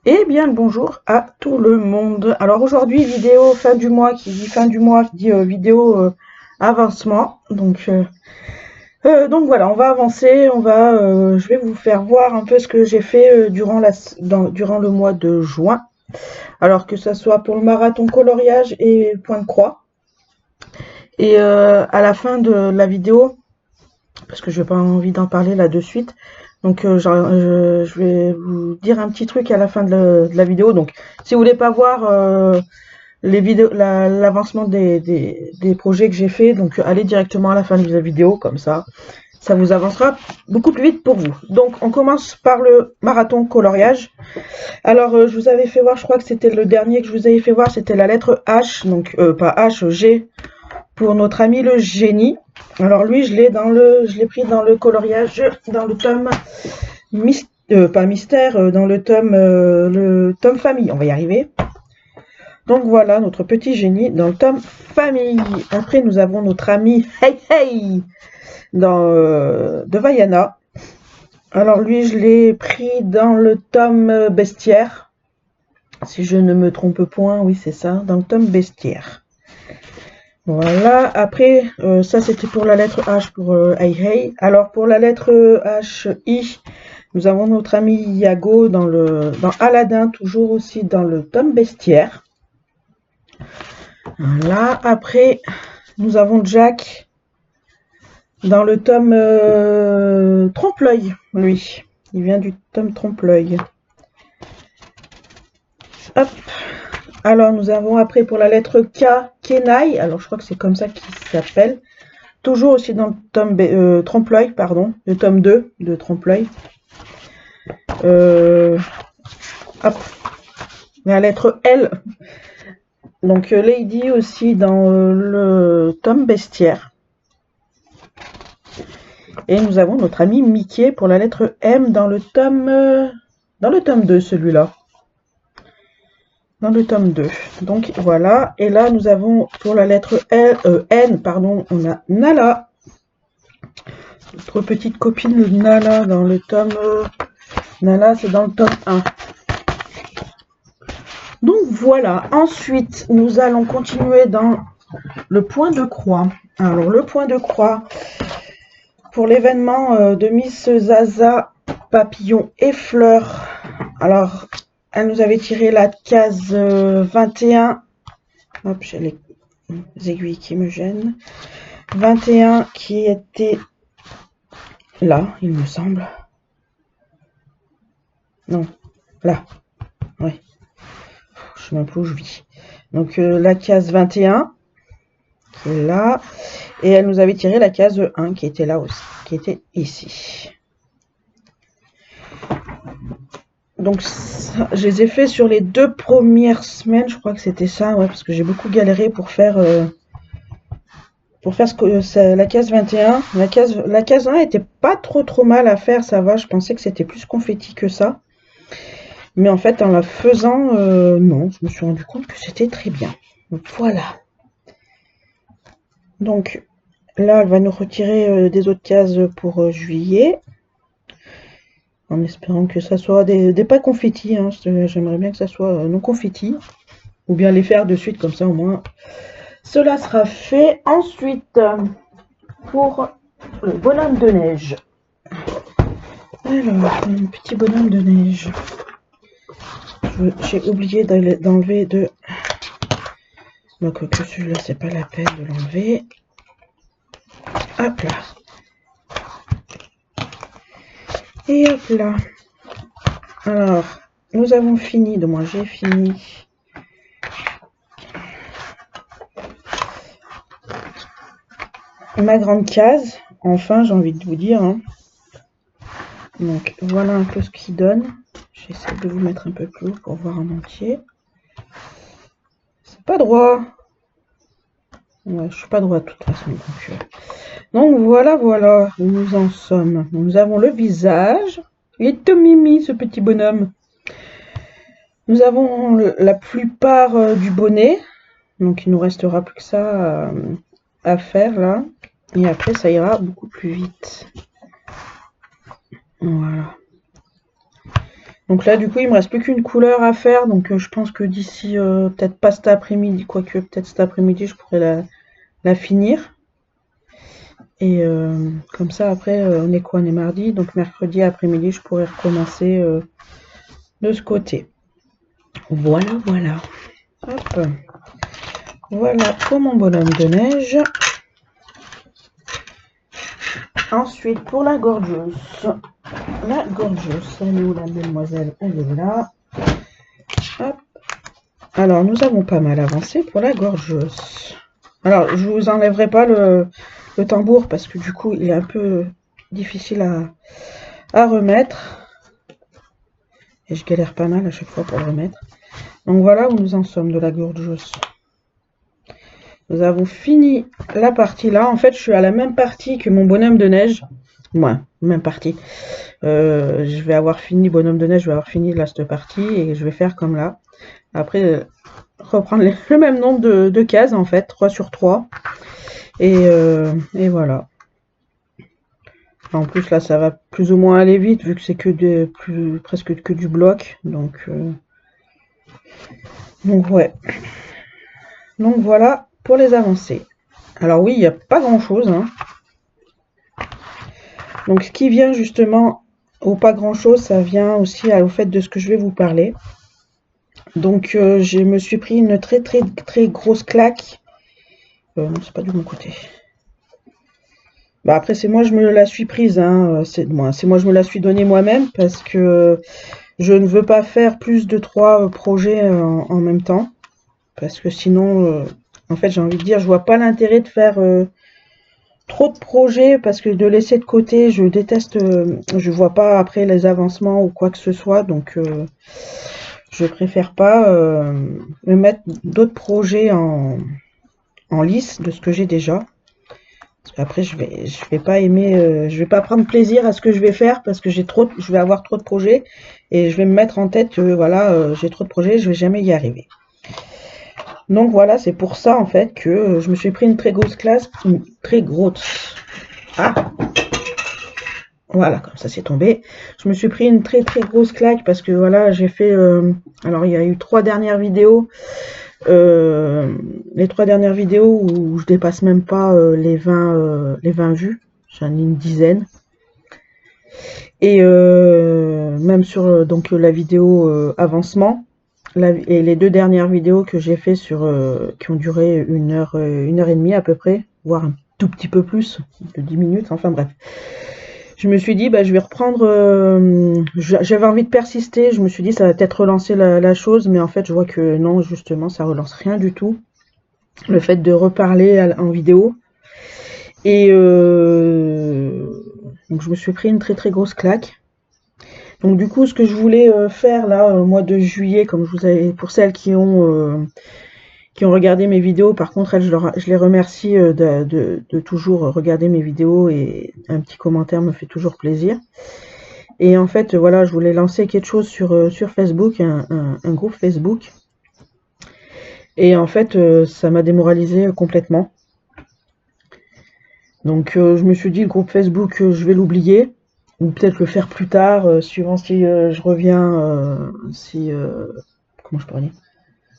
Eh bien, le bonjour à tout le monde. Alors aujourd'hui, vidéo fin du mois, qui dit fin du mois, qui dit vidéo avancement. Donc voilà, on va avancer, je vais vous faire voir un peu ce que j'ai fait durant le mois de juin. Alors que ça soit pour le marathon coloriage et point de croix. Et à la fin de la vidéo, parce que je n'ai pas envie d'en parler là de suite. Donc je vais vous dire un petit truc à la fin de la vidéo. Donc si vous voulez pas voir les vidéos, l'avancement des projets que j'ai fait, donc allez directement à la fin de la vidéo, comme ça vous avancera beaucoup plus vite pour vous. Donc on commence par le marathon coloriage. Alors je vous avais fait voir, je crois que c'était le dernier que je vous avais fait voir, c'était la lettre H, donc pas H, G pour notre ami le génie. Alors lui, je l'ai pris dans le coloriage, dans le tome pas mystère, dans le tome famille. On va y arriver. Donc voilà notre petit génie dans le tome famille. Après, nous avons notre ami Hey Hey de Vaiana. Alors lui, je l'ai pris dans le tome bestiaire. Si je ne me trompe point, oui c'est ça, dans le tome bestiaire. Voilà, après, ça c'était pour la lettre H pour Hey Hey. Alors pour la lettre H, I, nous avons notre ami Iago dans Aladdin, toujours aussi dans le tome bestiaire. Voilà, après, nous avons Jack dans le tome Trompe-l'œil, lui. Il vient du tome Trompe-l'œil. Hop. Alors nous avons après pour la lettre K, Kenai. Alors je crois que c'est comme ça qu'il s'appelle. Toujours aussi dans le tome Trompe-l'œil, pardon, le tome 2 de Trompe-l'œil. Hop. La lettre L. Donc Lady aussi dans le tome bestiaire. Et nous avons notre ami Mickey pour la lettre M dans le tome 2, celui-là. Dans le tome 2. Donc voilà. Et là, nous avons pour la lettre N, pardon, on a Nala. Notre petite copine Nala dans le tome... Nala, c'est dans le tome 1. Donc voilà. Ensuite, nous allons continuer dans le point de croix. Alors, le point de croix, pour l'événement de Miss Zaza, papillon et fleurs. Alors, elle nous avait tiré la case 21. Hop, j'ai les aiguilles qui me gênent. 21 qui était là, il me semble. Non, là. Oui. Je sais même pas où je vis. Donc la case 21 qui est là. Et elle nous avait tiré la case 1 qui était là aussi, qui était ici. Donc ça, je les ai fait sur les 2 premières semaines, je crois que c'était ça, ouais, parce que j'ai beaucoup galéré pour faire la case 21. La case 1 était pas trop mal à faire, ça va, je pensais que c'était plus confetti que ça. Mais en fait, en la faisant, non, je me suis rendu compte que c'était très bien. Donc voilà. Donc là, elle va nous retirer des autres cases pour juillet. En espérant que ça soit des pas confettis. Hein. J'aimerais bien que ça soit non confetti. Ou bien les faire de suite, comme ça au moins cela sera fait. Ensuite, pour le bonhomme de neige. Alors, un petit bonhomme de neige. J'ai oublié d'enlever de... Donc, que celui-là, c'est pas la peine de l'enlever. Hop là. Et hop là. Alors, nous avons fini, de moi j'ai fini. Ma grande case, enfin, j'ai envie de vous dire. Hein. Donc, voilà un peu ce qu'il donne. J'essaie de vous mettre un peu plus haut pour voir en entier. C'est pas droit. Ouais, je suis pas droit de toute façon. Donc voilà, où nous en sommes. Nous avons le visage. Il est tout mimi, ce petit bonhomme. Nous avons la plupart du bonnet. Donc il nous restera plus que ça à faire là. Et après, ça ira beaucoup plus vite. Voilà. Donc là, du coup, il me reste plus qu'une couleur à faire. Donc je pense que d'ici, peut-être pas cet après-midi, quoique peut-être cet après-midi, je pourrais la finir. Et comme ça, après, on est quoi? On est mardi. Donc mercredi après-midi, je pourrais recommencer de ce côté. Voilà, voilà. Hop. Voilà pour mon bonhomme de neige. Ensuite, pour la gorgeuse. La gorgeuse, elle est où la demoiselle? Elle est là. Hop. Alors, nous avons pas mal avancé pour la gorgeuse. Alors, je vous enlèverai pas le tambour parce que du coup, il est un peu difficile à remettre. Et je galère pas mal à chaque fois pour le remettre. Donc voilà où nous en sommes de la gorgeuse. Nous avons fini la partie là. En fait, je suis à la même partie que mon bonhomme de neige. Ouais, même partie. Je vais avoir fini bonhomme de neige, je vais avoir fini là cette partie et je vais faire comme là. Après, reprendre le même nombre de cases en fait, 3 sur 3. Et voilà. En plus là, ça va plus ou moins aller vite vu que c'est que presque que du bloc. Donc ouais. Donc voilà pour les avancées. Alors oui, il n'y a pas grand chose. Hein. Donc ce qui vient justement au pas grand chose, ça vient aussi au fait de ce que je vais vous parler. Donc je me suis pris une très grosse claque. Non, c'est pas du bon côté. Bah après c'est moi je me la suis prise, hein. C'est moi je me la suis donnée moi-même parce que je ne veux pas faire plus de 3 projets en même temps. Parce que sinon, en fait j'ai envie de dire, je vois pas l'intérêt de faire trop de projets parce que de laisser de côté, je déteste, je vois pas après les avancements ou quoi que ce soit, donc je préfère pas me mettre d'autres projets en lice de ce que j'ai déjà. Parce qu'après je vais pas aimer, je vais pas prendre plaisir à ce que je vais faire parce que je vais avoir trop de projets et je vais me mettre en tête que voilà, j'ai trop de projets, je vais jamais y arriver. Donc voilà, c'est pour ça en fait que je me suis pris une très grosse classe, une très grosse. Ah, voilà, comme ça c'est tombé. Je me suis pris une très grosse claque parce que voilà, j'ai fait. Alors il y a eu 3 dernières vidéos. Les 3 dernières vidéos où je dépasse même pas les 20 vues. J'en ai une dizaine. Et même sur donc la vidéo avancement. Et les 2 dernières vidéos que j'ai fait sur qui ont duré 1 heure et demie à peu près, voire un tout petit peu plus, de 10 minutes, enfin bref. Je me suis dit, bah, je vais reprendre. J'avais envie de persister. Je me suis dit, ça va peut-être relancer la chose, mais en fait, je vois que non, justement, ça relance rien du tout. Le fait de reparler en vidéo. Et donc, je me suis pris une très grosse claque. Donc, du coup, ce que je voulais faire là, au mois de juillet, comme je vous avais, pour celles qui ont regardé mes vidéos. Par contre, elles, je les remercie de toujours regarder mes vidéos et un petit commentaire me fait toujours plaisir. Et en fait, voilà, je voulais lancer quelque chose sur Facebook, un groupe Facebook. Et en fait, ça m'a démoralisé complètement. Donc, je me suis dit, le groupe Facebook, je vais l'oublier. Ou peut-être le faire plus tard, suivant si je reviens, comment je pourrais dire,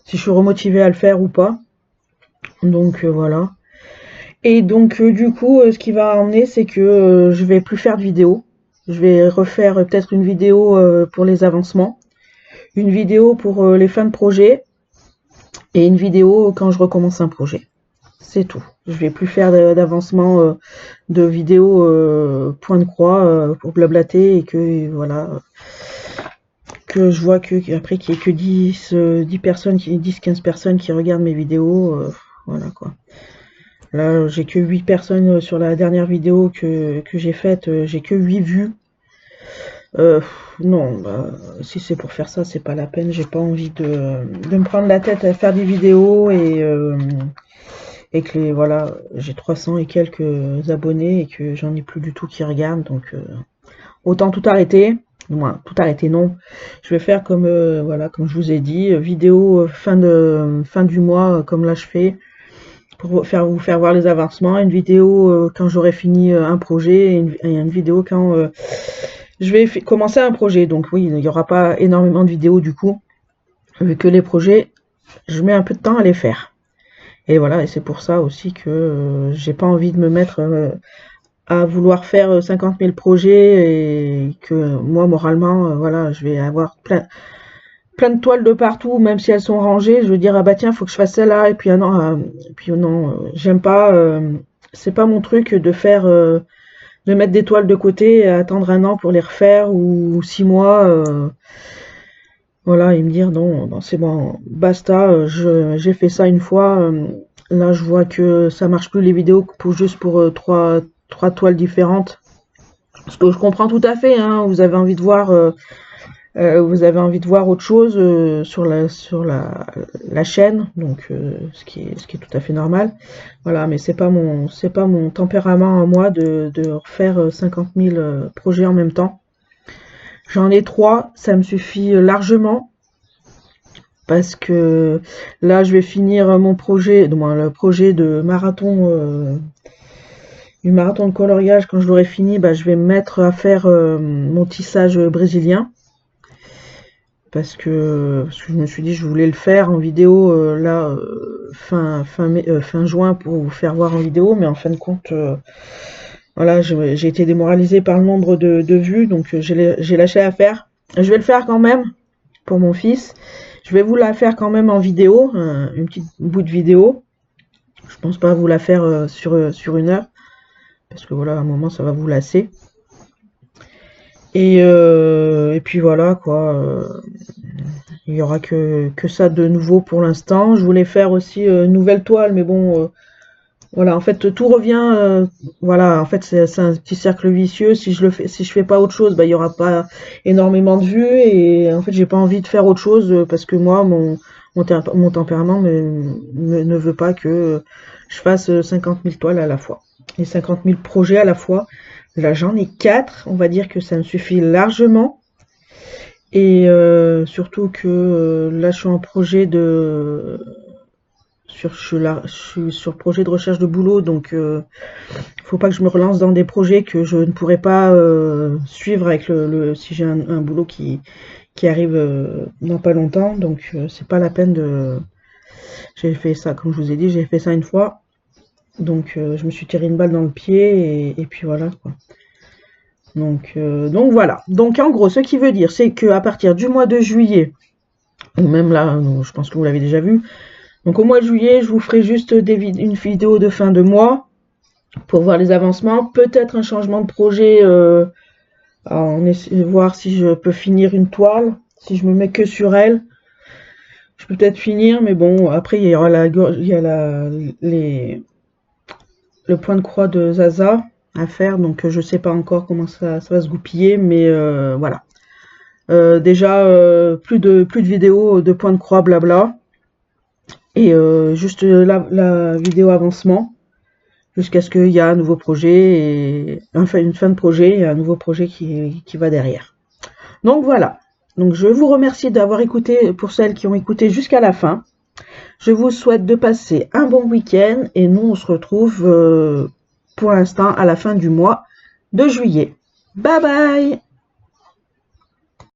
si je suis remotivée à le faire ou pas. Donc voilà. Et donc du coup, ce qui va emmener, c'est que je vais plus faire de vidéos. Je vais refaire peut-être une vidéo pour les avancements, une vidéo pour les fins de projet et une vidéo quand je recommence un projet. C'est tout. Je vais plus faire d'avancement de vidéos point de croix pour blablater et que voilà, que je vois que après qu'il y ait que 10 personnes, 10-15 personnes qui regardent mes vidéos, voilà quoi. Là, j'ai que 8 personnes sur la dernière vidéo que j'ai faite, j'ai que 8 vues. Non, bah, si c'est pour faire ça, c'est pas la peine. J'ai pas envie de me prendre la tête à faire des vidéos et que voilà, j'ai 300 et quelques abonnés et que j'en ai plus du tout qui regardent. Donc, autant tout arrêter. Moi, tout arrêter, non. Je vais faire comme, voilà, comme je vous ai dit, vidéo fin du mois, comme là je fais. Pour vous faire voir les avancements, une vidéo quand j'aurai fini un projet et une vidéo quand je vais commencer un projet. Donc oui, il n'y aura pas énormément de vidéos du coup, vu que les projets, je mets un peu de temps à les faire. Et voilà, et c'est pour ça aussi que j'ai pas envie de me mettre à vouloir faire 50 000 projets et que moi, moralement, voilà, je vais avoir plein de toiles de partout, même si elles sont rangées. Je veux dire, ah bah tiens, faut que je fasse celle-là, et puis ah non, j'aime pas, c'est pas mon truc de faire, de mettre des toiles de côté et attendre un an pour les refaire ou 6 mois. Voilà, et me dire non, non c'est bon, basta, j'ai fait ça une fois. Là, je vois que ça marche plus les vidéos pour juste pour trois toiles différentes. Parce que je comprends tout à fait, hein, vous avez envie de voir autre chose sur la chaîne, donc ce qui est tout à fait normal. Voilà, mais c'est pas mon tempérament à moi de refaire 50 000 projets en même temps. J'en ai 3, ça me suffit largement. Parce que là, je vais finir mon projet, du moins le projet de marathon, du marathon de coloriage. Quand je l'aurai fini, bah, je vais me mettre à faire mon tissage brésilien. Parce que je me suis dit je voulais le faire en vidéo là fin juin pour vous faire voir en vidéo, mais en fin de compte, voilà, j'ai été démoralisée par le nombre de vues, donc j'ai lâché l'affaire. Je vais le faire quand même pour mon fils. Je vais vous la faire quand même en vidéo, une petite bout de vidéo. Je pense pas vous la faire sur 1 heure, parce que voilà, à un moment ça va vous lasser. Et puis voilà quoi. Il y aura que ça de nouveau pour l'instant. Je voulais faire aussi une nouvelle toile, mais bon, voilà, en fait tout revient. Voilà, en fait c'est un petit cercle vicieux. Si je fais pas autre chose, bah il y aura pas énormément de vues et en fait j'ai pas envie de faire autre chose parce que moi mon tempérament ne veut pas que je fasse 50 000 toiles à la fois et 50 000 projets à la fois. Là j'en ai 4, on va dire que ça me suffit largement. Et surtout que là, je suis en projet je suis sur projet de recherche de boulot, donc faut pas que je me relance dans des projets que je ne pourrais pas suivre avec si j'ai un boulot qui arrive dans pas longtemps. Donc c'est pas la peine de. J'ai fait ça, comme je vous ai dit, j'ai fait ça une fois. Donc je me suis tiré une balle dans le pied et puis voilà quoi. Donc voilà. Donc en gros, ce qui veut dire, c'est qu'à partir du mois de juillet, ou même là, je pense que vous l'avez déjà vu, donc au mois de juillet, je vous ferai juste une vidéo de fin de mois pour voir les avancements, peut-être un changement de projet, voir si je peux finir une toile, si je me mets que sur elle, je peux peut-être finir, mais bon, après il y aura le point de croix de Zaza à faire, donc je sais pas encore comment ça va se goupiller, mais voilà. Déjà plus de vidéos de point de croix blabla et juste la vidéo avancement jusqu'à ce qu'il y a un nouveau projet et enfin une fin de projet et un nouveau projet qui va derrière. Donc voilà. Donc je vous remercie d'avoir écouté, pour celles qui ont écouté jusqu'à la fin. Je vous souhaite de passer un bon week-end et nous on se retrouve pour l'instant à la fin du mois de juillet. Bye bye!